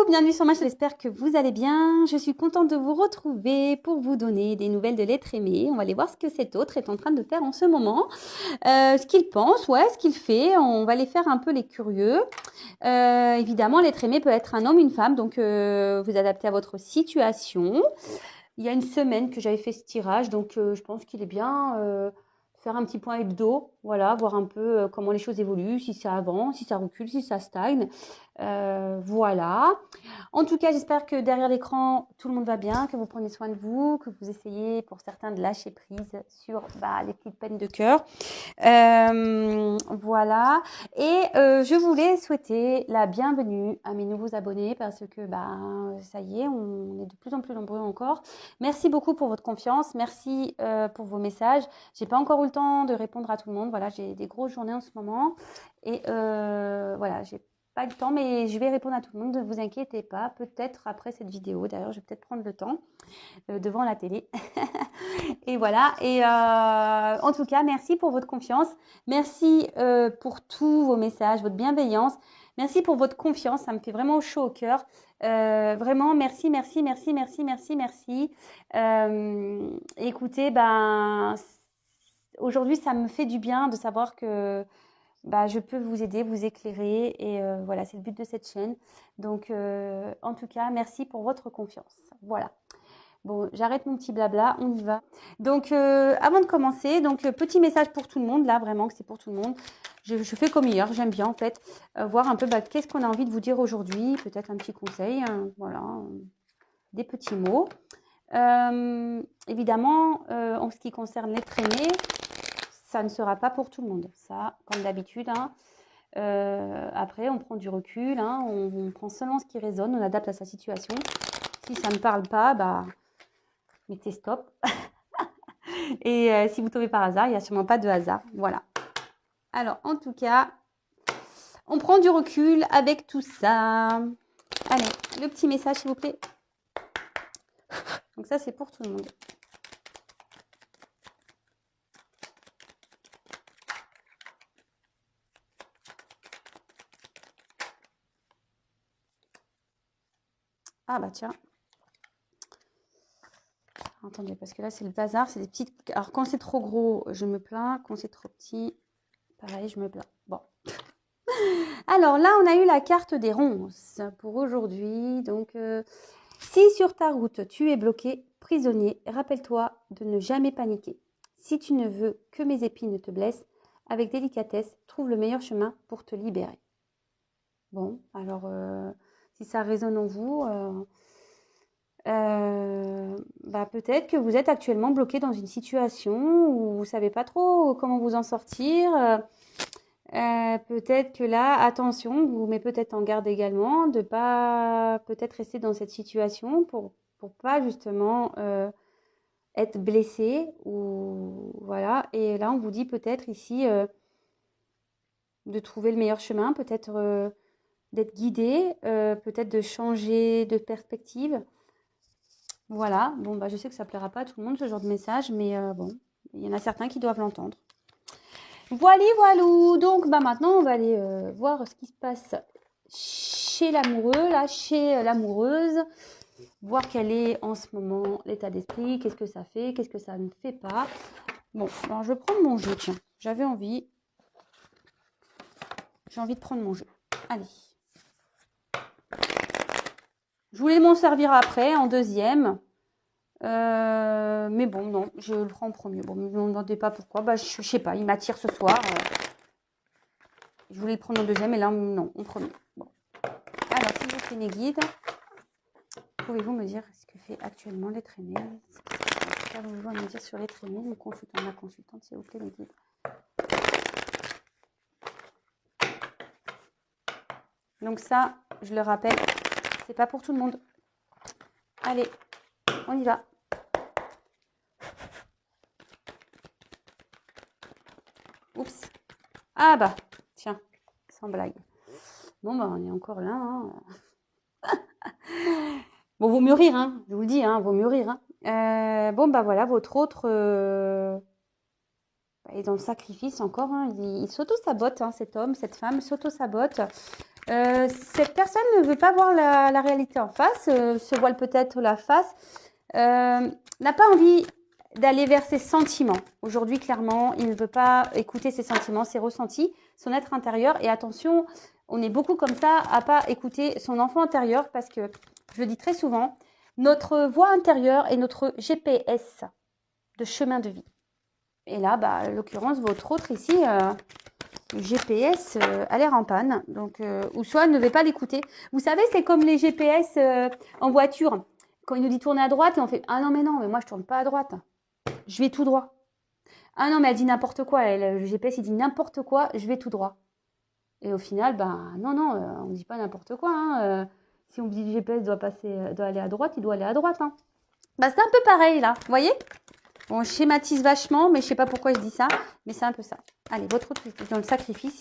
bienvenue sur ma chaîne, j'espère que vous allez bien. Je suis contente de vous retrouver pour vous donner des nouvelles de l'être aimé. On va aller voir ce que cet autre est en train de faire en ce moment, ce qu'il pense, ouais, ce qu'il fait. On va aller faire un peu les curieux. Évidemment, l'être aimé peut être un homme, une femme, donc vous adaptez à votre situation. Il y a une semaine que j'avais fait ce tirage, donc je pense qu'il est bien faire un petit point hebdo, voilà, voir un peu comment les choses évoluent, si ça avance, si ça recule, si ça stagne. Voilà. En tout cas, j'espère que derrière l'écran, tout le monde va bien, que vous prenez soin de vous, que vous essayez pour certains de lâcher prise sur les petites peines de cœur. Voilà. Et je voulais souhaiter la bienvenue à mes nouveaux abonnés parce que ça y est, on est de plus en plus nombreux encore. Merci beaucoup pour votre confiance. Merci pour vos messages. J'ai pas encore eu le temps de répondre à tout le monde. Voilà, j'ai des grosses journées en ce moment. Et voilà, j'ai pas le temps, mais je vais répondre à tout le monde. Ne vous inquiétez pas. Peut-être après cette vidéo. D'ailleurs, je vais peut-être prendre le temps devant la télé. Et voilà. Et en tout cas, merci pour votre confiance. Merci pour tous vos messages, votre bienveillance. Merci pour votre confiance. Ça me fait vraiment chaud au cœur. Vraiment, merci, merci, merci, merci, merci, merci. Écoutez, aujourd'hui, ça me fait du bien de savoir que je peux vous aider, vous éclairer. Et voilà, c'est le but de cette chaîne. Donc, en tout cas, merci pour votre confiance. Voilà. Bon, j'arrête mon petit blabla, on y va. Donc, avant de commencer, petit message pour tout le monde, là, vraiment, que c'est pour tout le monde. Je fais comme hier, j'aime bien, en fait, voir un peu qu'est-ce qu'on a envie de vous dire aujourd'hui. Peut-être un petit conseil, voilà, des petits mots. Évidemment, en ce qui concerne l'être aimé, ça ne sera pas pour tout le monde. Ça, comme d'habitude, après, on prend du recul, on prend seulement ce qui résonne, on adapte à sa situation. Si ça ne parle pas, mettez stop. Et si vous tombez par hasard, il n'y a sûrement pas de hasard. Voilà. Alors, en tout cas, on prend du recul avec tout ça. Allez, le petit message, s'il vous plaît. Donc ça, c'est pour tout le monde. Ah bah tiens. Attendez, parce que là, c'est le bazar. C'est des petites... Alors, quand c'est trop gros, je me plains. Quand c'est trop petit, pareil, je me plains. Bon. Alors là, on a eu la carte des ronces pour aujourd'hui. Donc, si sur ta route, tu es bloqué, prisonnier, rappelle-toi de ne jamais paniquer. Si tu ne veux que mes épines te blessent, avec délicatesse, trouve le meilleur chemin pour te libérer. Bon, alors, si ça résonne en vous... peut-être que vous êtes actuellement bloqué dans une situation où vous ne savez pas trop comment vous en sortir. Peut-être que là, attention, vous met peut-être en garde également de pas peut-être rester dans cette situation pour pas justement être blessé ou voilà. Et là, on vous dit peut-être ici de trouver le meilleur chemin, peut-être d'être guidé, peut-être de changer de perspective. Voilà, bon, je sais que ça ne plaira pas à tout le monde ce genre de message, mais bon, il y en a certains qui doivent l'entendre. Voilà, voilou. Donc, maintenant, on va aller voir ce qui se passe chez l'amoureux, là, chez l'amoureuse, voir quel est en ce moment l'état d'esprit, qu'est-ce que ça fait, qu'est-ce que ça ne fait pas. Bon, alors je vais prendre mon jeu, tiens, j'ai envie de prendre mon jeu. Allez. Je voulais m'en servir après, en deuxième. Mais bon, non, je le prends en premier. Bon, ne me demandez pas pourquoi. Je sais pas, il m'attire ce soir. Je voulais le prendre en deuxième, et là, non, en premier. Bon. Alors, s'il vous plaît, mes guides, pouvez-vous me dire ce que fait actuellement l'être aimé? Qu'avez-vous à me dire sur l'être aimé, mon consultant, ma consultante, s'il vous plaît, mes guides? Donc ça, je le rappelle, c'est pas pour tout le monde. Allez, on y va. Oups. Ah tiens, sans blague. Bon, on est encore là. Bon, vaut mieux rire, je vous le dis, vaut mieux rire. Voilà, votre autre est dans le sacrifice encore. Il s'auto-sabote, cet homme, cette femme s'auto-sabote. Cette personne ne veut pas voir la réalité en face, se voile peut-être la face, n'a pas envie d'aller vers ses sentiments. Aujourd'hui, clairement, il ne veut pas écouter ses sentiments, ses ressentis, son être intérieur. Et attention, on est beaucoup comme ça à pas écouter son enfant intérieur parce que, je le dis très souvent, notre voix intérieure est notre GPS de chemin de vie. Et là, en l'occurrence, votre autre ici, le GPS a l'air en panne. Donc, ou soit ne veut pas l'écouter. Vous savez, c'est comme les GPS en voiture. Quand il nous dit tourner à droite, et on fait « Ah non, mais moi, je tourne pas à droite. Je vais tout droit. » Ah non, mais elle dit n'importe quoi. Le GPS, il dit n'importe quoi, je vais tout droit. Et au final, non, on ne dit pas n'importe quoi. Hein. Si on dit le GPS doit aller à droite, il doit aller à droite. Hein. C'est un peu pareil, là. Vous voyez? On schématise vachement, mais je ne sais pas pourquoi je dis ça. Mais c'est un peu ça. Allez, votre autre, dans le sacrifice,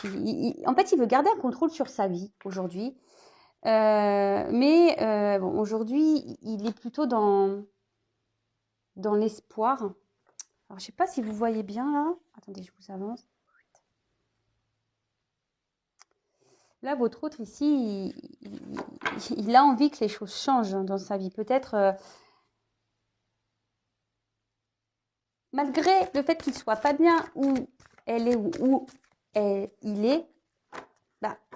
en fait, il veut garder un contrôle sur sa vie aujourd'hui. Mais aujourd'hui, il est plutôt dans l'espoir. Alors, je ne sais pas si vous voyez bien là. Attendez, je vous avance. Là, votre autre ici, il a envie que les choses changent dans sa vie. Peut-être, malgré le fait qu'il ne soit pas bien où elle est ou où il est,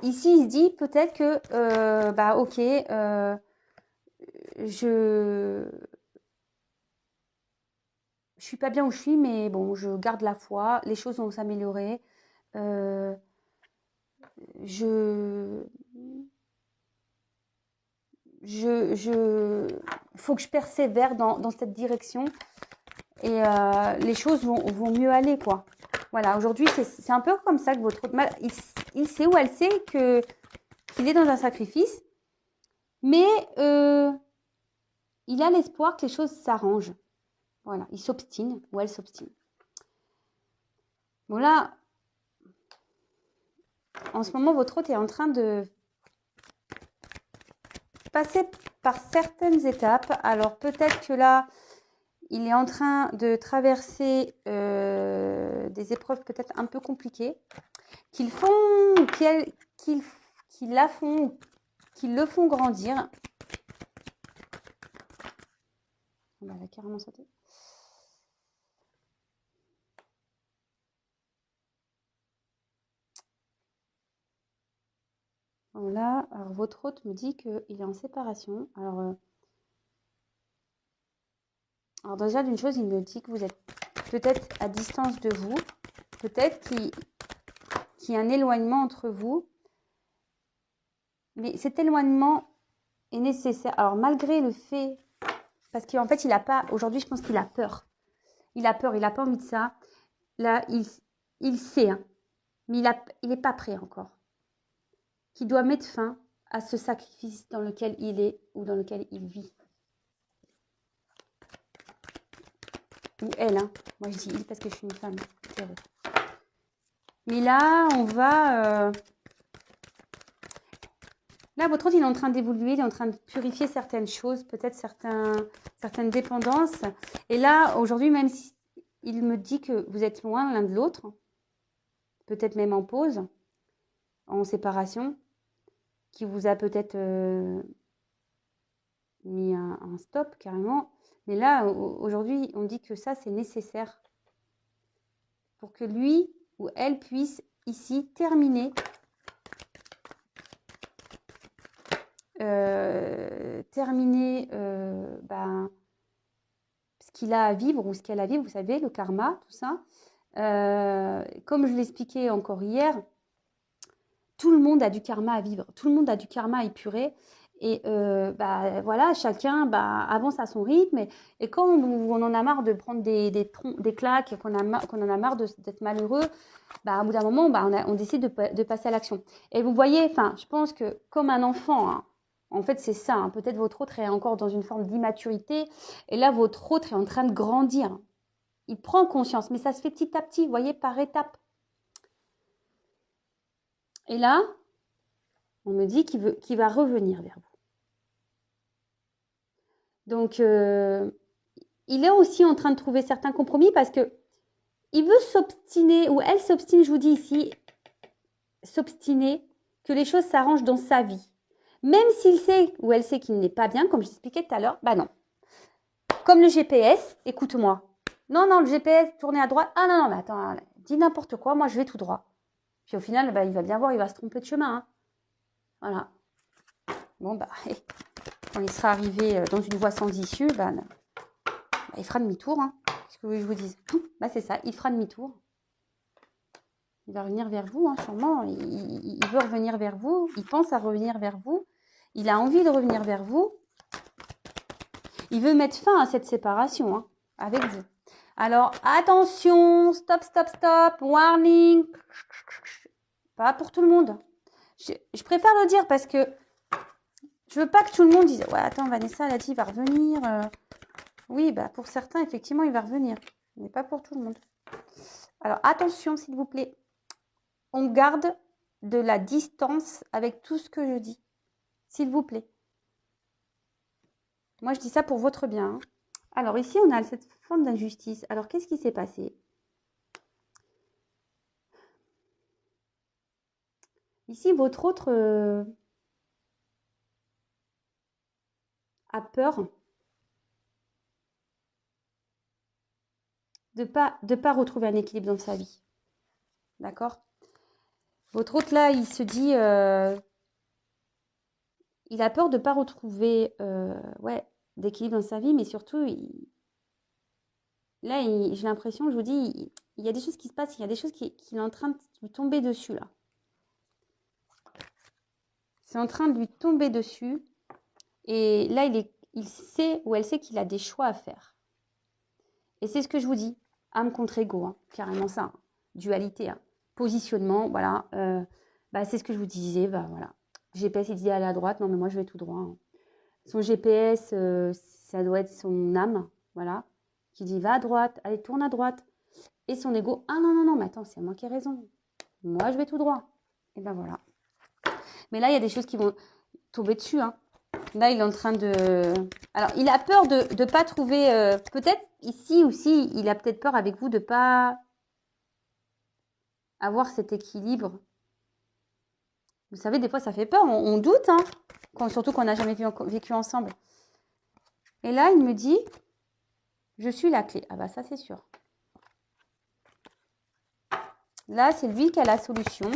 ici, il se dit peut-être que, ok, je suis pas bien où je suis, mais bon, je garde la foi, les choses vont s'améliorer. Faut que je persévère dans cette direction et les choses vont mieux aller, quoi. Voilà, aujourd'hui, c'est un peu comme ça que votre autre il sait ou elle sait qu'il est dans un sacrifice, mais il a l'espoir que les choses s'arrangent. Voilà, il s'obstine ou elle s'obstine. Bon là, en ce moment, votre hôte est en train de passer par certaines étapes. Alors peut-être que là, il est en train de traverser des épreuves peut-être un peu compliquées, qui le font grandir. On va carrément sauter. Voilà, alors votre hôte me dit qu'il est en séparation. Alors déjà, d'une chose, il me dit que vous êtes peut-être à distance de vous, peut-être qu'il y a un éloignement entre vous, mais cet éloignement est nécessaire. Alors malgré le fait, parce qu'en fait, il n'a pas, aujourd'hui, je pense qu'il a peur. Il a peur, il n'a pas envie de ça. Là, il sait, hein, mais il n'est pas prêt encore. Qu'il doit mettre fin à ce sacrifice dans lequel il est ou dans lequel il vit. Ou elle, hein. Moi je dis il parce que je suis une femme. Mais là, on va... Là, votre autre, il est en train d'évoluer, il est en train de purifier certaines choses, peut-être certaines dépendances. Et là, aujourd'hui, même si il me dit que vous êtes loin l'un de l'autre, peut-être même en pause, en séparation, qui vous a peut-être mis un stop carrément. Mais là, aujourd'hui, on dit que ça, c'est nécessaire pour que lui ou elle puisse ici terminer ce qu'il a à vivre ou ce qu'elle a à vivre, vous savez, le karma, tout ça. Comme je l'expliquais encore hier, tout le monde a du karma à vivre, tout le monde a du karma à épurer. Et voilà, chacun avance à son rythme. Et quand on en a marre de prendre des claques, qu'on en a marre d'être malheureux, au bout d'un moment, on décide de passer à l'action. Et vous voyez, je pense que comme un enfant, hein, en fait, c'est ça. Hein, peut-être votre autre est encore dans une forme d'immaturité. Et là, votre autre est en train de grandir. Il prend conscience, mais ça se fait petit à petit, vous voyez, par étapes. Et là, on me dit qu'il va revenir vers vous. Donc, il est aussi en train de trouver certains compromis parce que il veut s'obstiner, ou elle s'obstine, je vous dis ici, s'obstiner que les choses s'arrangent dans sa vie. Même s'il sait ou elle sait qu'il n'est pas bien, comme j'expliquais tout à l'heure, bah non. Comme le GPS, écoute-moi. Non, non, le GPS, tourner à droite. Ah non, non, mais attends, dis n'importe quoi, moi je vais tout droit. Puis au final, bah, il va bien voir, il va se tromper de chemin. Hein. Voilà. Bon, bah, quand il sera arrivé dans une voie sans issue, bah, il fera demi-tour. Hein. Qu'est-ce que vous voulez que je vous dise? Bah, c'est ça, il fera demi-tour. Il va revenir vers vous, hein, sûrement. Il veut revenir vers vous. Il pense à revenir vers vous. Il a envie de revenir vers vous. Il veut mettre fin à cette séparation hein, avec vous. Alors, attention, stop, stop, stop, warning. Pas pour tout le monde. Je préfère le dire parce que je veux pas que tout le monde dise « Ouais, attends, Vanessa, elle a dit, il va revenir. » Oui, bah pour certains, effectivement, il va revenir. Mais pas pour tout le monde. Alors, attention, s'il vous plaît. On garde de la distance avec tout ce que je dis. S'il vous plaît. Moi, je dis ça pour votre bien. Hein. Alors, ici, on a cette forme d'injustice. Alors, qu'est-ce qui s'est passé? Ici, votre autre a peur de pas retrouver un équilibre dans sa vie. D'accord? Votre autre, là, il se dit... il a peur de ne pas retrouver d'équilibre dans sa vie, mais surtout, là, j'ai l'impression, je vous dis, il y a des choses qui se passent, il y a des choses qui est en train de lui tomber dessus, là. C'est en train de lui tomber dessus. Et là, il sait ou elle sait qu'il a des choix à faire. Et c'est ce que je vous dis, âme contre ego, hein, carrément ça, hein, dualité, hein, positionnement, voilà. C'est ce que je vous disais, voilà. GPS, il dit aller à droite, non mais moi je vais tout droit. Hein. Son GPS, ça doit être son âme, voilà, qui dit va à droite, allez tourne à droite. Et son ego, ah non, non, non, mais attends, c'est moi qui ai raison. Moi je vais tout droit. Et ben voilà. Mais là, il y a des choses qui vont tomber dessus, hein. Là, il est en train de... Alors, il a peur de ne pas trouver... peut-être ici aussi, il a peut-être peur avec vous de ne pas avoir cet équilibre. Vous savez, des fois, ça fait peur. On doute, hein, surtout qu'on n'a jamais vécu ensemble. Et là, il me dit, je suis la clé. Ah bah ça, c'est sûr. Là, c'est lui qui a la solution.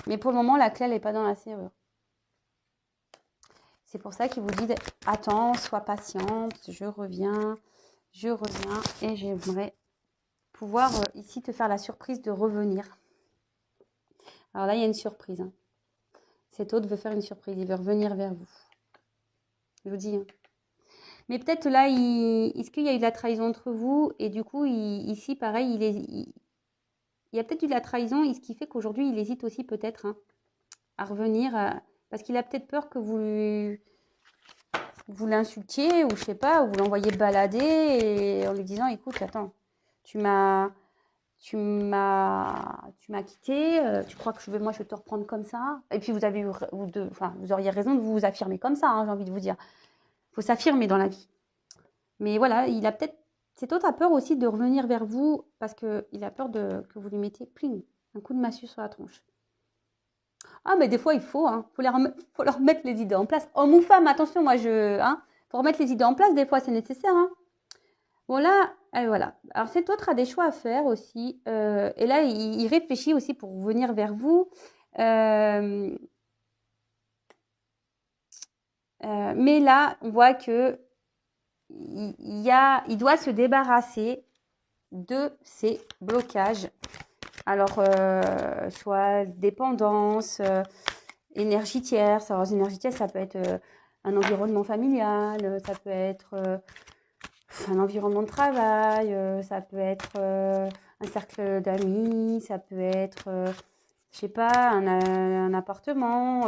Mais pour le moment, la clé, elle n'est pas dans la serrure. C'est pour ça qu'il vous dit, attends, sois patiente, je reviens et j'aimerais pouvoir ici te faire la surprise de revenir. Alors là, il y a une surprise. Hein. Cet autre veut faire une surprise, il veut revenir vers vous. Je vous dis. Hein. Mais peut-être là, est-ce qu'il y a eu de la trahison entre vous? Et du coup, ici, pareil, il y a peut-être eu de la trahison, et ce qui fait qu'aujourd'hui, il hésite aussi peut-être hein, à revenir, parce qu'il a peut-être peur que vous l'insultiez, ou je sais pas, ou vous l'envoyez balader, et en lui disant, écoute, attends, tu m'as quitté, tu crois que moi je vais te reprendre comme ça? Et puis vous auriez raison de vous affirmer comme ça, hein, j'ai envie de vous dire. Il faut s'affirmer dans la vie. Mais voilà, il a peut-être... Cet autre a peur aussi de revenir vers vous parce qu'il a peur que vous lui mettiez pling, un coup de massue sur la tronche. Ah, mais des fois, il faut, hein, faut leur remettre les idées en place. Homme ou femme, attention, faut remettre les idées en place, des fois, c'est nécessaire. Hein. Bon, là, voilà. Alors, cet autre a des choix à faire aussi. Et là, il réfléchit aussi pour venir vers vous. Mais là, on voit que il doit se débarrasser de ces blocages. Alors, soit dépendance, énergie tierce. Alors, énergie tierce, ça peut être un environnement familial, ça peut être un environnement de travail, ça peut être un cercle d'amis, ça peut être, je sais pas, un appartement.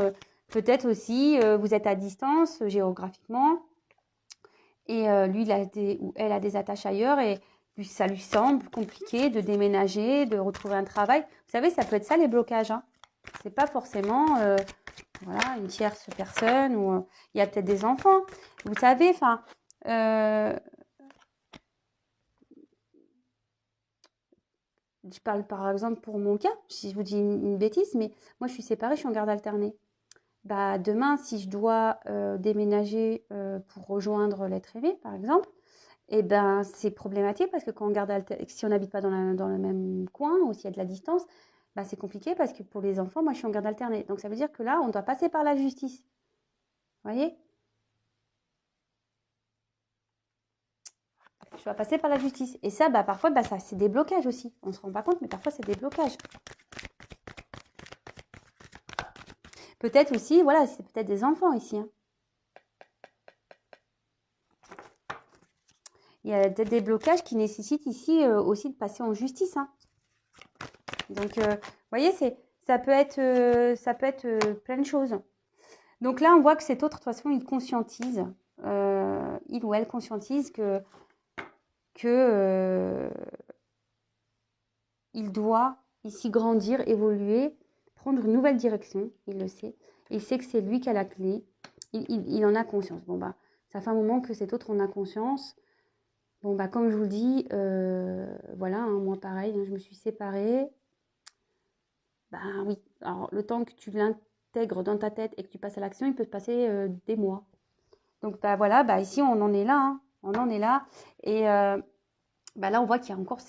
Peut-être aussi, vous êtes à distance géographiquement et lui, ou elle a des attaches ailleurs et ça lui semble compliqué de déménager, de retrouver un travail. Vous savez, ça peut être ça les blocages. Hein. C'est pas forcément une tierce personne ou il y a peut-être des enfants. Vous savez, Je parle par exemple pour mon cas, si je vous dis une bêtise, mais moi je suis séparée, je suis en garde alternée. Bah, demain, si je dois déménager pour rejoindre l'être aimé, par exemple, eh ben, c'est problématique parce que quand on garde si on n'habite pas dans le même coin ou s'il y a de la distance, bah, c'est compliqué parce que pour les enfants, moi je suis en garde alternée. Donc ça veut dire que là, on doit passer par la justice. Vous voyez? Je dois passer par la justice. Et ça, bah, parfois, bah, ça, c'est des blocages aussi. On ne se rend pas compte, mais parfois, c'est des blocages. Peut-être aussi, voilà, c'est peut-être des enfants ici. Hein. Il y a peut-être des blocages qui nécessitent ici aussi de passer en justice. Hein. Donc, vous voyez, ça peut être plein de choses. Donc là, on voit que cet autre, de toute façon, il conscientise, il ou elle conscientise que il doit ici grandir, évoluer, prendre une nouvelle direction, il le sait. Il sait que c'est lui qui a la clé, il en a conscience. Bon, bah, ça fait un moment que cet autre en a conscience. Bon, bah, comme je vous le dis, voilà, hein, moi pareil, hein, je me suis séparée. Ben oui, alors le temps que tu l'intègres dans ta tête et que tu passes à l'action, il peut se passer des mois. Donc bah voilà, bah ici on en est là, hein. On en est là. Et bah là on voit qu'il y a encore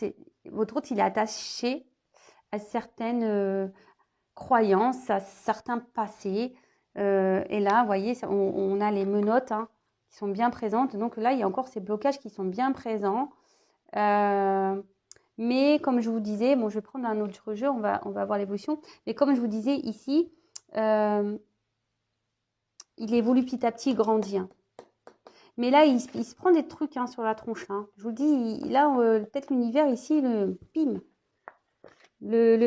votre autre, il est attaché à certaines croyances, à certains passés. Et là, vous voyez, on a les menottes hein, qui sont bien présentes. Donc là, il y a encore ces blocages qui sont bien présents. Mais comme je vous disais, bon, je vais prendre un autre jeu, on va voir l'évolution. Mais comme je vous disais ici, il évolue petit à petit, il grandit. Hein. Mais là, il se prend des trucs hein, sur la tronche. Hein. Je vous dis, là, peut-être l'univers ici, le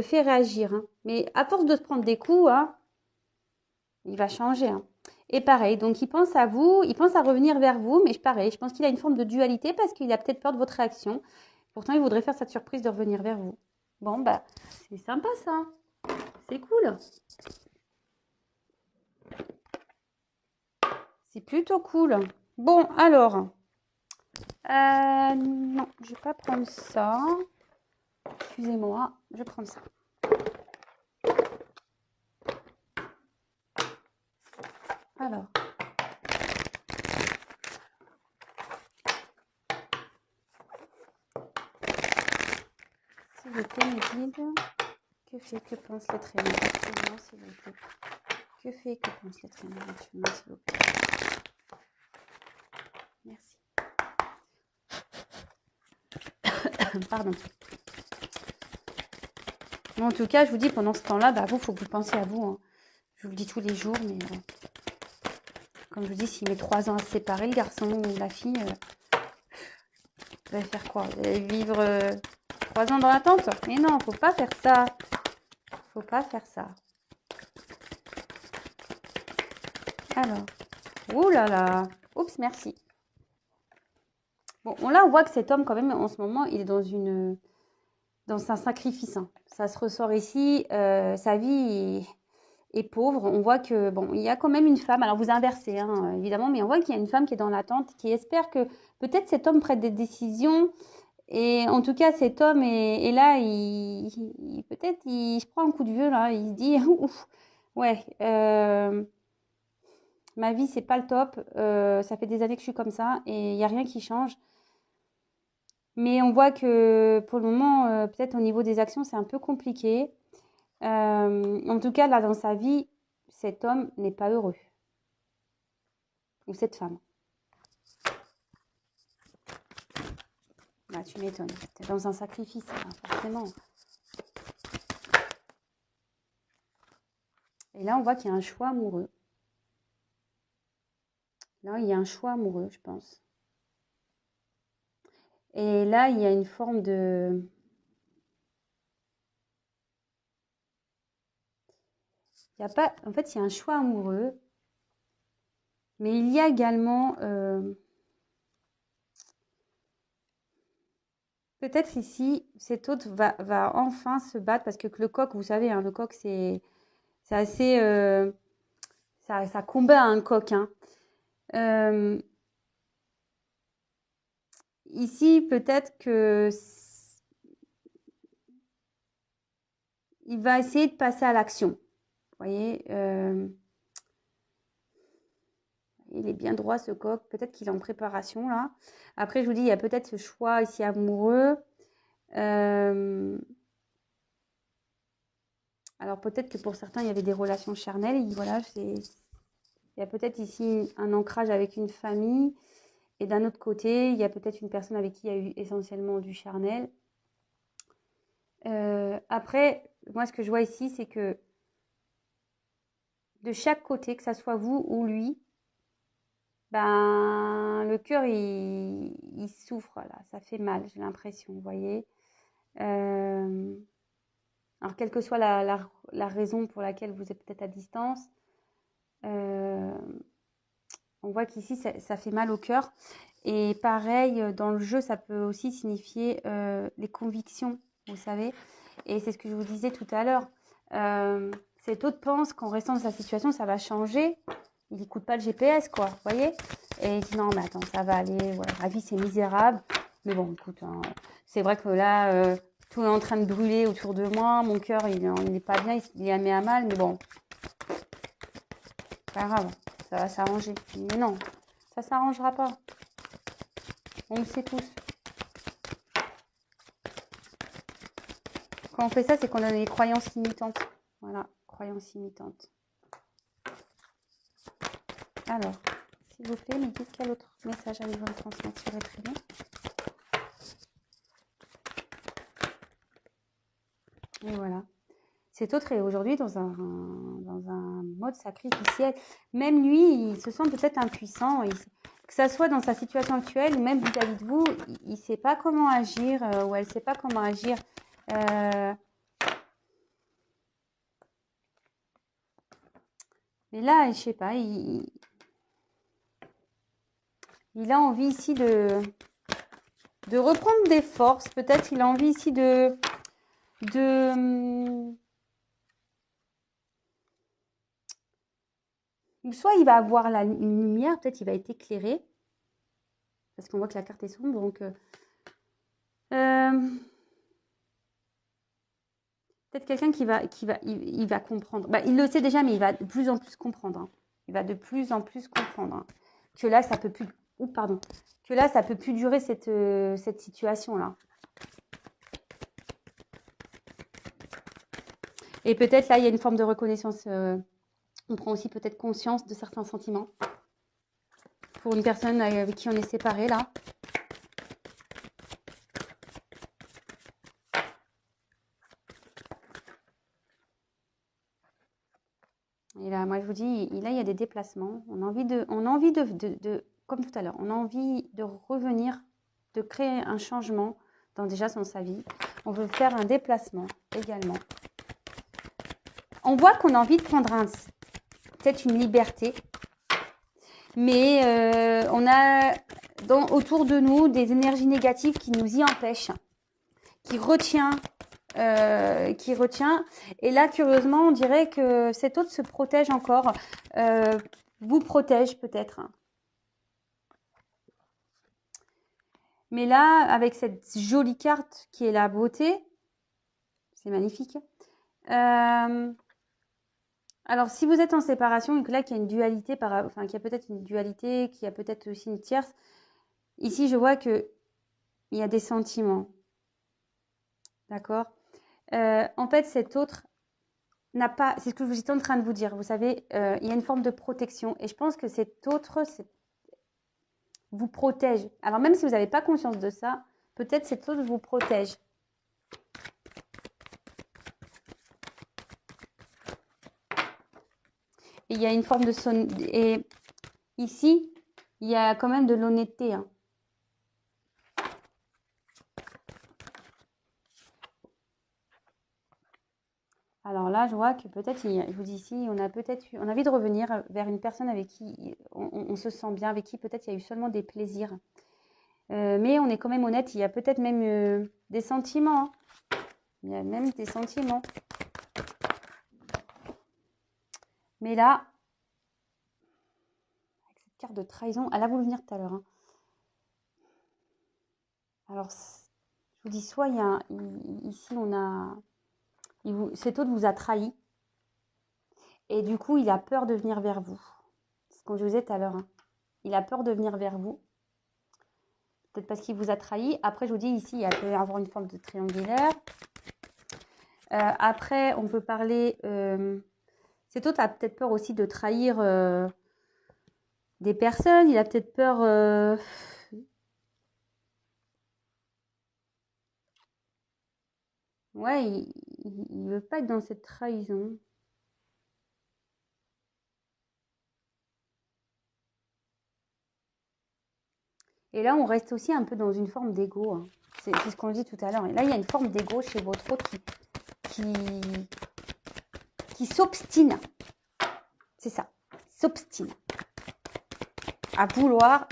fait réagir. Hein. Mais à force de se prendre des coups, hein, il va changer. Hein. Et pareil, donc il pense à vous, il pense à revenir vers vous, mais pareil, je pense qu'il a une forme de dualité parce qu'il a peut-être peur de votre réaction. Pourtant, il voudrait faire cette surprise de revenir vers vous. Bon, bah, c'est sympa ça. C'est cool. C'est plutôt cool. Bon, alors. Non, je vais pas prendre ça. Excusez-moi, je vais prendre ça. Alors. S'il vous plaît, me guide. Que fait, que pense l'être aimé actuellement, s'il vous plaît. Que fait, que pense l'être aimé actuellement, s'il vous plaît. Merci. Pardon. Bon, en tout cas, je vous dis, pendant ce temps-là, bah, vous, il faut que vous pensiez à vous. Hein. Je vous le dis tous les jours, mais comme je vous dis, s'il met 3 ans à se séparer, le garçon ou la fille, vous allez faire quoi? Vous allez vivre 3 ans dans l'attente? Mais non, faut pas faire ça. Faut pas faire ça. Alors, ouh là là. Oups, merci. Bon, là, on voit que cet homme, quand même, en ce moment, il est dans un sacrifice. Hein. Ça se ressort ici. Sa vie est pauvre. On voit que, bon, il y a quand même une femme. Alors, vous inversez, hein, évidemment, mais on voit qu'il y a une femme qui est dans l'attente, qui espère que peut-être cet homme prenne des décisions. Et en tout cas, cet homme est là, peut-être il se prend un coup de vieux, là. Il se dit, ouf, ouais, ma vie, c'est pas le top. Ça fait des années que je suis comme ça et il n'y a rien qui change. Mais on voit que pour le moment, peut-être au niveau des actions, c'est un peu compliqué. En tout cas, là, dans sa vie, cet homme n'est pas heureux. Ou cette femme. Bah, tu m'étonnes. T'es dans un sacrifice, hein, forcément. Et là, on voit qu'il y a un choix amoureux. Là, il y a un choix amoureux, je pense. Et là, il y a une forme de... Il y a pas... En fait, il y a un choix amoureux. Mais il y a également... Peut-être ici, cet autre va enfin se battre parce que le coq, vous savez, hein, le coq, c'est assez... ça combat un coq. Hein. Ici, peut-être que il va essayer de passer à l'action. Vous voyez, il est bien droit ce coq. Peut-être qu'il est en préparation là. Après, je vous dis, il y a peut-être ce choix ici amoureux. Alors peut-être que pour certains, il y avait des relations charnelles. Voilà, il y a peut-être ici un ancrage avec une famille. Et d'un autre côté, il y a peut-être une personne avec qui il y a eu essentiellement du charnel. Après, moi, ce que je vois ici, c'est que de chaque côté, que ça soit vous ou lui, ben, le cœur, il souffre, là. Ça fait mal, j'ai l'impression, vous voyez. Alors, quelle que soit la raison pour laquelle vous êtes peut-être à distance, on voit qu'ici, ça fait mal au cœur. Et pareil, dans le jeu, ça peut aussi signifier les convictions, vous savez. Et c'est ce que je vous disais tout à l'heure. Cet autre pense qu'en restant dans sa situation, ça va changer. Il n'écoute pas le GPS, quoi, vous voyez. Et il dit non, mais attends, ça va aller. Voilà, la vie, c'est misérable. Mais bon, écoute, hein, c'est vrai que là, tout est en train de brûler autour de moi. Mon cœur, il n'est pas bien, il est mis à mal. Mais bon, pas grave, ça va s'arranger. Mais non, ça ne s'arrangera pas. On le sait tous. Quand on fait ça, c'est qu'on a des croyances limitantes. Voilà, croyances limitantes. Alors, s'il vous plaît, me dites quel autre message allez-vous me transmettre sur votre prénom. Et voilà. Cet autre est aujourd'hui dans un mode sacrificiel. Même lui, il se sent peut-être impuissant. Que ça soit dans sa situation actuelle ou même vis-à-vis de vous, il ne sait pas comment agir ou elle ne sait pas comment agir. Mais là, je ne sais pas, il a envie ici de reprendre des forces. Peut-être il a envie ici soit il va avoir une lumière, peut-être il va être éclairé. Parce qu'on voit que la carte est sombre. Donc, peut-être quelqu'un il va comprendre. Bah, il le sait déjà, mais il va de plus en plus comprendre. Hein. Il va de plus en plus comprendre. Hein. Que là, ça peut plus... Que là, ça peut plus durer cette situation-là. Et peut-être là, il y a une forme de reconnaissance. On prend aussi peut-être conscience de certains sentiments. Pour une personne avec qui on est séparé, là. Et là, moi, je vous dis, là, il y a des déplacements. On a envie de comme tout à l'heure, on a envie de revenir, de créer un changement dans sa vie. On veut faire un déplacement également. On voit qu'on a envie de prendre peut-être une liberté, mais on a autour de nous des énergies négatives qui nous y empêchent, qui retient. Et là, curieusement, on dirait que cet autre se protège encore, vous protège peut-être. Mais là, avec cette jolie carte qui est la beauté, c'est magnifique. Alors, si vous êtes en séparation et que là, qu'il y a une dualité, qu'il y a peut-être une dualité, qu'il y a peut-être aussi une tierce, ici, je vois qu'il y a des sentiments. D'accord ? En fait, cet autre n'a pas... C'est ce que j'étais en train de vous dire. Vous savez, il y a une forme de protection. Et je pense que cet autre vous protège. Alors, même si vous n'avez pas conscience de ça, peut-être cet autre vous protège. Et il y a une forme de et ici, il y a quand même de l'honnêteté. Hein. Alors là, je vois que peut-être, je vous dis ici, on a envie de revenir vers une personne avec qui on se sent bien, avec qui peut-être il y a eu seulement des plaisirs. Mais on est quand même honnête, il y a peut-être même des sentiments. Hein. Il y a même des sentiments. Mais là, avec cette carte de trahison, elle a voulu venir tout à l'heure. Hein. Alors, je vous dis, soit ici, on a Cet autre vous a trahi. Et du coup, il a peur de venir vers vous. C'est comme je vous disais tout à l'heure. Hein. Il a peur de venir vers vous. Peut-être parce qu'il vous a trahi. Après, je vous dis ici, il peut y avoir une forme de triangulaire. Après, on peut parler... cet autre a peut-être peur aussi de trahir des personnes. Il a peut-être peur... Ouais, il veut pas être dans cette trahison. Et là, on reste aussi un peu dans une forme d'ego. Hein. C'est ce qu'on dit tout à l'heure. Et là, il y a une forme d'ego chez votre autre qui s'obstine. C'est ça, s'obstine à vouloir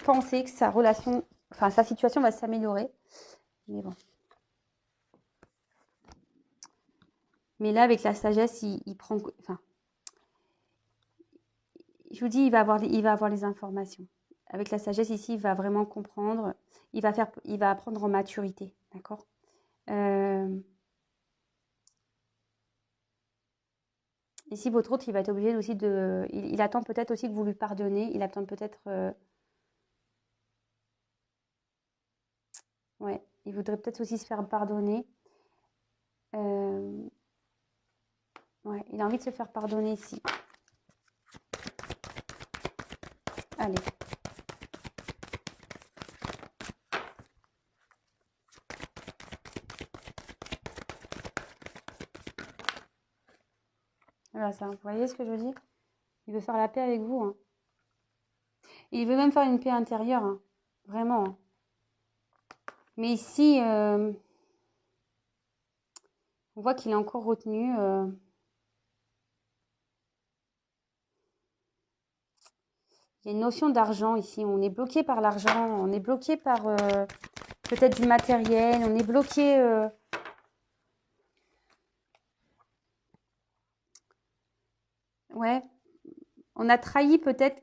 penser que sa relation, enfin sa situation va s'améliorer. Mais bon. Mais là, avec la sagesse, il prend... Enfin, je vous dis, il va avoir les informations. Avec la sagesse, ici, il va vraiment comprendre. Il va apprendre en maturité. D'accord Ici, votre autre, il va être obligé aussi de... Il attend peut-être aussi que vous lui pardonnez. Il attend peut-être... Ouais, il voudrait peut-être aussi se faire pardonner. Ouais, il a envie de se faire pardonner ici. Allez. Voilà ça, vous voyez ce que je veux dire? Il veut faire la paix avec vous. Hein. Il veut même faire une paix intérieure. Hein. Vraiment. Hein. Mais ici, on voit qu'il est encore retenu. Il y a une notion d'argent ici. On est bloqué par l'argent. On est bloqué par peut-être du matériel. On est bloqué... Ouais. On a trahi peut-être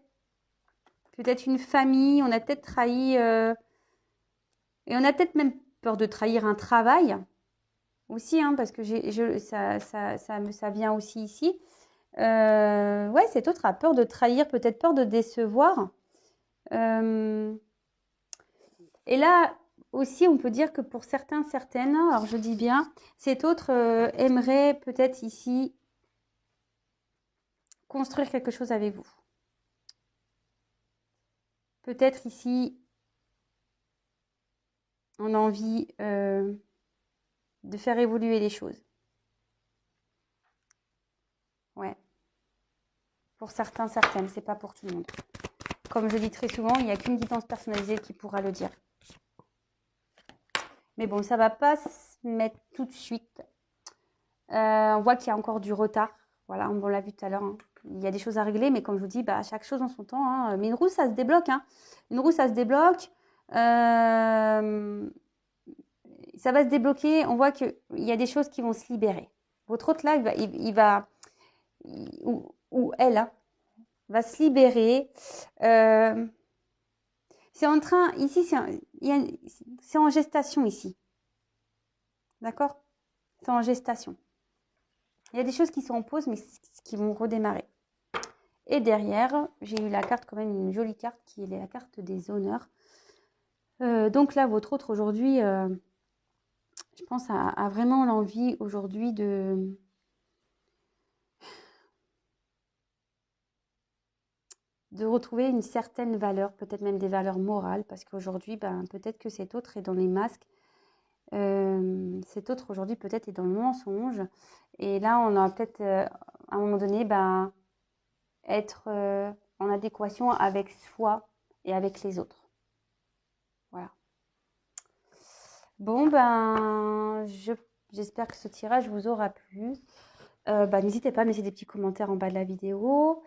une famille. On a peut-être trahi... et on a peut-être même peur de trahir un travail. Aussi, hein, parce que ça vient aussi ici. Ouais, cet autre a peur de trahir, peut-être peur de décevoir. Et là aussi, on peut dire que pour certains, certaines, alors je dis bien, cet autre aimerait peut-être ici construire quelque chose avec vous. Peut-être ici, on a envie de faire évoluer les choses. Ouais. Pour certains, certaines, c'est pas pour tout le monde. Comme je dis très souvent, il n'y a qu'une guidance personnalisée qui pourra le dire. Mais bon, ça ne va pas se mettre tout de suite. On voit qu'il y a encore du retard. Voilà, on l'a vu tout à l'heure. Hein. Il y a des choses à régler, mais comme je vous dis, bah, chaque chose en son temps. Hein. Mais une roue, ça se débloque. Hein. Une roue, ça se débloque. Ça va se débloquer. On voit qu'il y a des choses qui vont se libérer. Votre autre, là, ou elle, hein, va se libérer. C'est en train, ici, c'est en gestation ici. D'accord? C'est en gestation. Il y a des choses qui sont en pause, mais qui vont redémarrer. Et derrière, j'ai eu la carte, quand même une jolie carte, qui est la carte des honneurs. Donc là, votre autre aujourd'hui, je pense, a vraiment l'envie aujourd'hui de retrouver une certaine valeur, peut-être même des valeurs morales, parce qu'aujourd'hui, ben, peut-être que cet autre est dans les masques. Cet autre aujourd'hui peut-être est dans le mensonge. Et là, on a peut-être, à un moment donné, ben, être en adéquation avec soi et avec les autres. Voilà. Bon, ben, j'espère que ce tirage vous aura plu. N'hésitez pas à me laisser des petits commentaires en bas de la vidéo.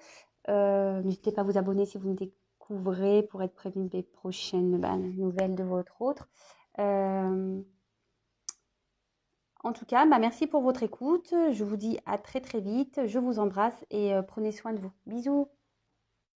N'hésitez pas à vous abonner si vous me découvrez pour être prévenu des prochaines nouvelles de votre autre. En tout cas, merci pour votre écoute. Je vous dis à très très vite. Je vous embrasse et prenez soin de vous. Bisous.